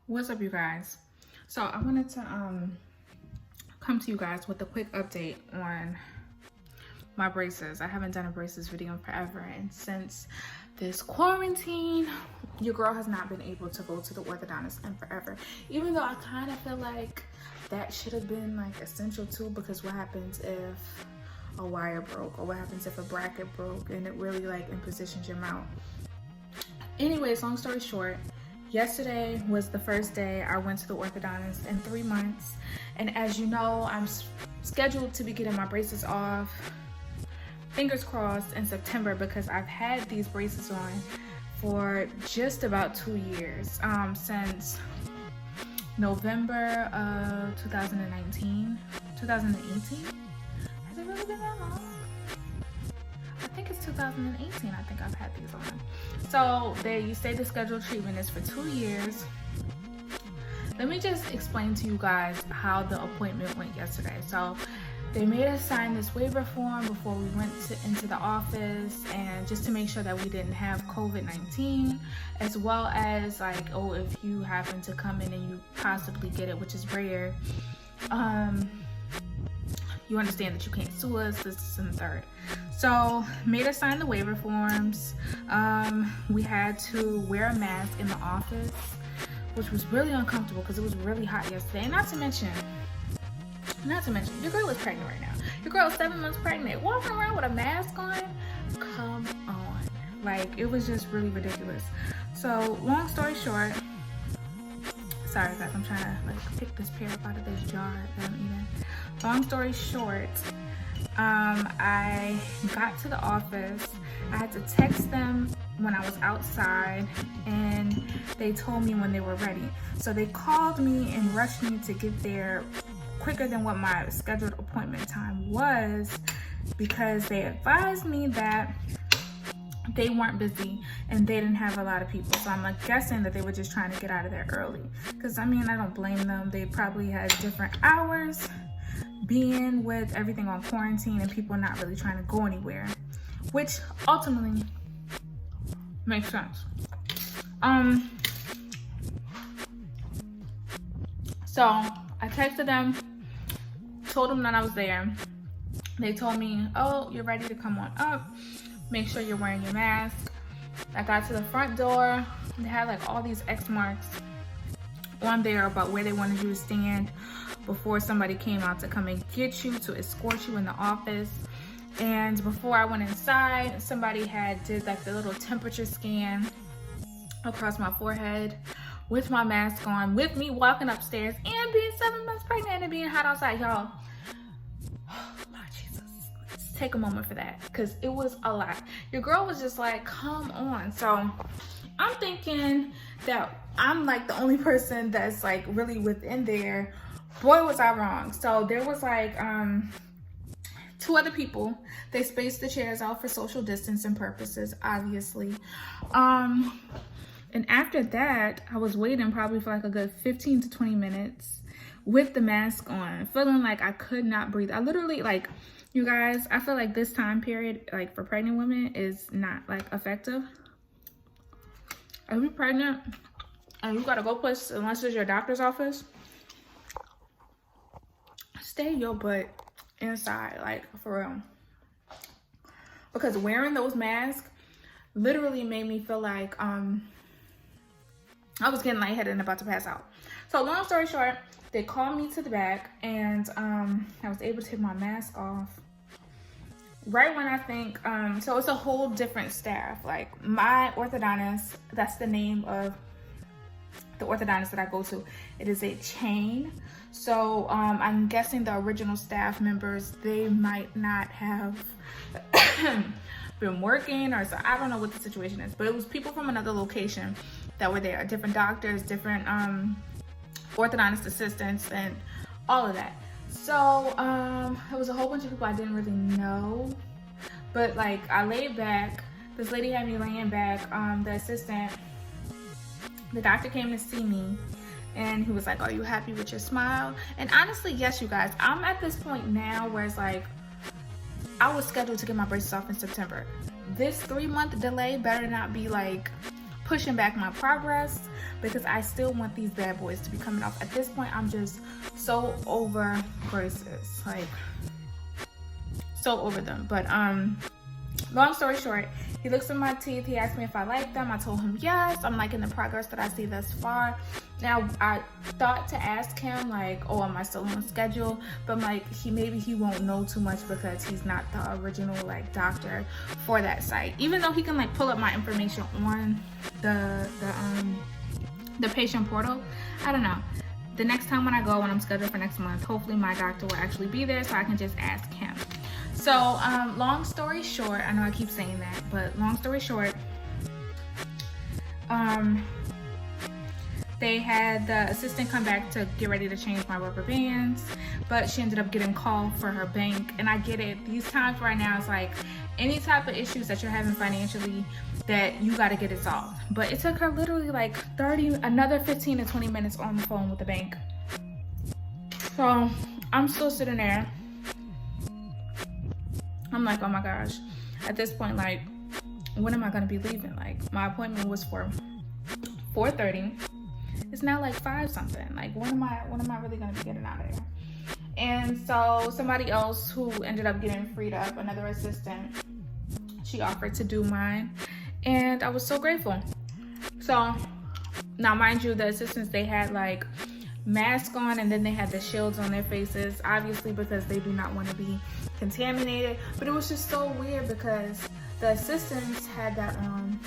What's up, you guys? So I wanted to come to you guys with a quick update on my braces. I haven't done a braces video in forever, and since this quarantine, your girl has not been able to go to the orthodontist in forever. Even though I kind of feel like that should have been like essential too, because what happens if a wire broke, or what happens if a bracket broke and it really like impositions your mouth? Anyways, long story short, yesterday was the first day I went to the orthodontist in 3 months. And as you know, I'm scheduled to be getting my braces off, fingers crossed, in September, because I've had these braces on for just about 2 years, since November of 2019, 2018. Has it really been that long? I think it's 2018. I think I've had these on. So you say the scheduled treatment is for 2 years. Let me just explain to you guys how the appointment went yesterday. So they made us sign this waiver form before we went into the office, and just to make sure that we didn't have COVID-19, as well as like, oh, if you happen to come in and you possibly get it, which is rare, you understand that you can't sue us, this and the third. So made us sign the waiver forms. We had to wear a mask in the office, which was really uncomfortable because it was really hot yesterday. And not to mention, your girl is pregnant right now. Your girl is 7 months pregnant, walking around with a mask on. Come on. Like, it was just really ridiculous. So long story short, sorry guys, I'm trying to like pick this pear up out of this jar that I'm eating. Long story short, I got to the office. I had to text them when I was outside, and they told me when they were ready. So they called me and rushed me to get there quicker than what my scheduled appointment time was, because they advised me that they weren't busy and they didn't have a lot of people. So I'm like guessing that they were just trying to get out of there early, because I mean, I don't blame them. They probably had different hours, being with everything on quarantine and people not really trying to go anywhere, which ultimately makes sense. So I texted them, told them that I was there. They told me, oh, you're ready to come on up. Make sure you're wearing your mask. I got to the front door. They had like all these X marks on there about where they wanted you to stand before somebody came out to come and get you, to escort you in the office. And before I went inside, somebody did like the little temperature scan across my forehead with my mask on, with me walking upstairs and being 7 months pregnant and being hot outside, y'all. Lord Jesus, let's take a moment for that, because it was a lot. Your girl was just like, come on. So I'm thinking that I'm like the only person that's like really within there. Boy, was I wrong. So there was like 2 other people. They spaced the chairs out for social distancing purposes, obviously. And after that, I was waiting probably for like a good 15 to 20 minutes with the mask on, feeling like I could not breathe. I literally, like, you guys, I feel like this time period, like for pregnant women, is not like effective. If you're pregnant and you gotta go place, unless it's your doctor's office, stay your butt inside, like for real. Because wearing those masks literally made me feel like I was getting lightheaded and about to pass out. So long story short, they called me to the back, and I was able to take my mask off right when I think, so it's a whole different staff. Like my orthodontist, that's the name of the orthodontist that I go to. It is a chain. So I'm guessing the original staff members, they might not have been working, or so I don't know what the situation is, but it was people from another location that were there, different doctors, different orthodontist assistants, and all of that. So it was a whole bunch of people I didn't really know, but like I laid back. This lady had me laying back. The assistant, the doctor came to see me, and he was like, are you happy with your smile? And honestly, yes, you guys, I'm at this point now where it's like, I was scheduled to get my braces off in September. This 3-month delay better not be like pushing back my progress because I still want these bad boys to be coming off. At this point, I'm just so over braces, like so over them. But long story short, he looks at my teeth. He asked me if I like them. I told him yes. I'm liking the progress that I see thus far. Now, I thought to ask him like, oh, am I still on schedule? But I'm like, maybe he won't know too much because he's not the original like doctor for that site. Even though he can like pull up my information on the patient portal. I don't know. The next time when I go, when I'm scheduled for next month, hopefully my doctor will actually be there so I can just ask him. So long story short, I know I keep saying that, but long story short, they had the assistant come back to get ready to change my rubber bands, but she ended up getting called for her bank. And I get it, these times right now, it's like any type of issues that you're having financially that you got to get it solved. But it took her literally like another 15 to 20 minutes on the phone with the bank. So I'm still sitting there. I'm like, oh my gosh. At this point, like, when am I gonna be leaving? Like, my appointment was for 4:30. It's now like 5 something. Like, when am I really gonna be getting out of there? And so somebody else who ended up getting freed up, another assistant, she offered to do mine, and I was so grateful. So now, mind you, the assistants, they had like masks on, and then they had the shields on their faces, obviously because they do not want to be contaminated. But it was just so weird because the assistants had that on.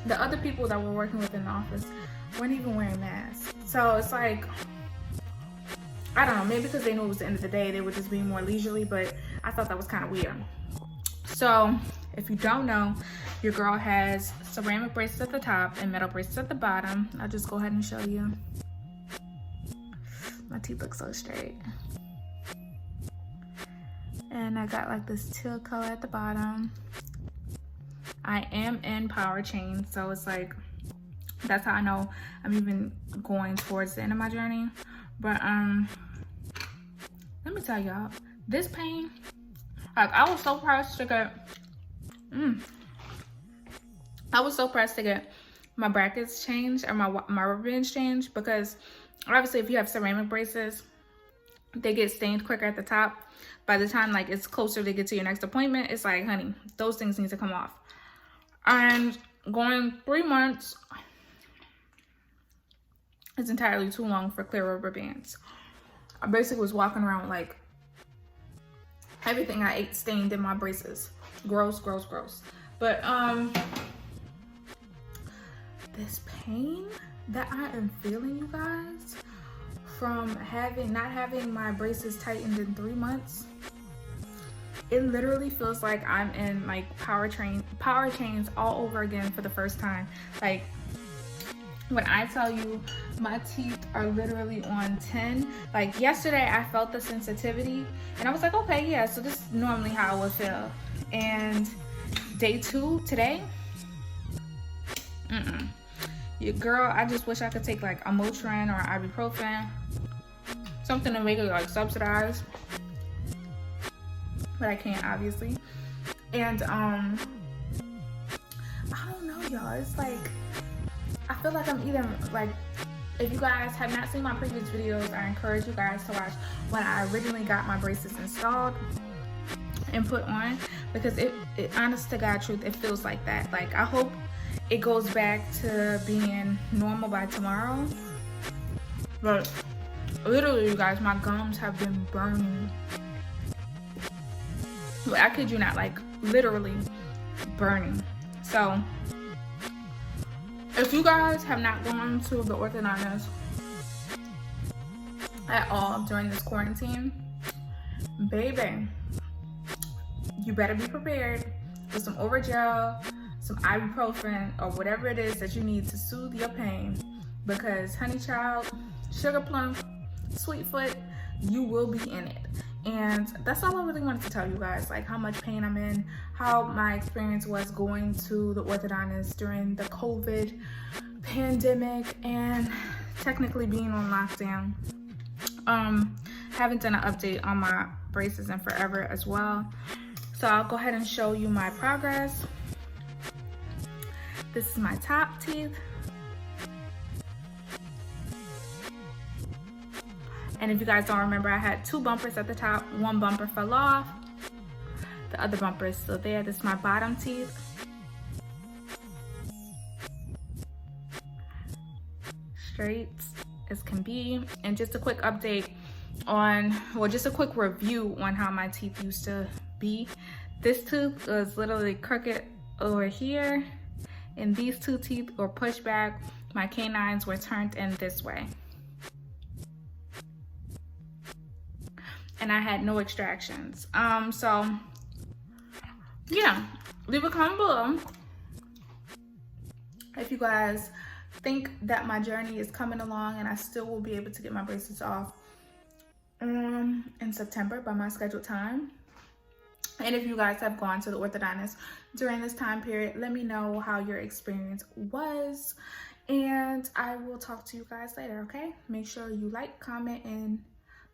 The other people that were working within the office weren't even wearing masks. So it's like, I don't know, maybe because they knew it was the end of the day, they were just being more leisurely, but I thought that was kind of weird. So if you don't know, your girl has ceramic braces at the top and metal braces at the bottom. I'll just go ahead and show you. My teeth look so straight. And I got like this teal color at the bottom. I am in power chain, so it's like, that's how I know I'm even going towards the end of my journey. But let me tell y'all, this pain, like, I was so pressed to get my brackets changed or my rubber bands changed, because obviously if you have ceramic braces, they get stained quicker at the top. By the time like it's closer to get to your next appointment, it's like, honey, those things need to come off. And going 3 months is entirely too long for clear rubber bands. I basically was walking around with like everything I ate stained in my braces. Gross, gross, gross. But this pain that I am feeling, you guys, from not having my braces tightened in 3 months, it literally feels like I'm in like power chains all over again for the first time. Like, when I tell you my teeth are literally on 10, like yesterday I felt the sensitivity and I was like, okay, yeah, so this is normally how I would feel. And day 2 today, your girl, I just wish I could take like a Motrin or ibuprofen, something to make it like subsidized, but I can't, obviously. And I don't know, y'all, it's like, I feel like I'm either like, if you guys have not seen my previous videos, I encourage you guys to watch when I originally got my braces installed and put on, because it honest to God truth, it feels like that. Like, I hope it goes back to being normal by tomorrow. But literally, you guys, my gums have been burning. But I kid you not, like literally burning. So if you guys have not gone to the orthodontist at all during this quarantine, baby, you better be prepared with some Overgel, some ibuprofen, or whatever it is that you need to soothe your pain, because honey child, sugar plum, sweetfoot, you will be in it. And that's all I really wanted to tell you guys, like how much pain I'm in, how my experience was going to the orthodontist during the COVID pandemic and technically being on lockdown. Haven't done an update on my braces in forever as well. So I'll go ahead and show you my progress. This is my top teeth. And if you guys don't remember, I had 2 bumpers at the top. One bumper fell off. The other bumper is still there. This is my bottom teeth. Straight as can be. And just a quick update on, well, just a quick review on how my teeth used to be. This tooth was literally crooked over here, and these 2 teeth were pushed back. My canines were turned in this way. And I had no extractions. So yeah, leave a comment below if you guys think that my journey is coming along and I still will be able to get my braces off in September by my scheduled time. And if you guys have gone to the orthodontist during this time period, let me know how your experience was, and I will talk to you guys later. Okay, make sure you like, comment, and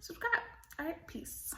subscribe. All right, peace.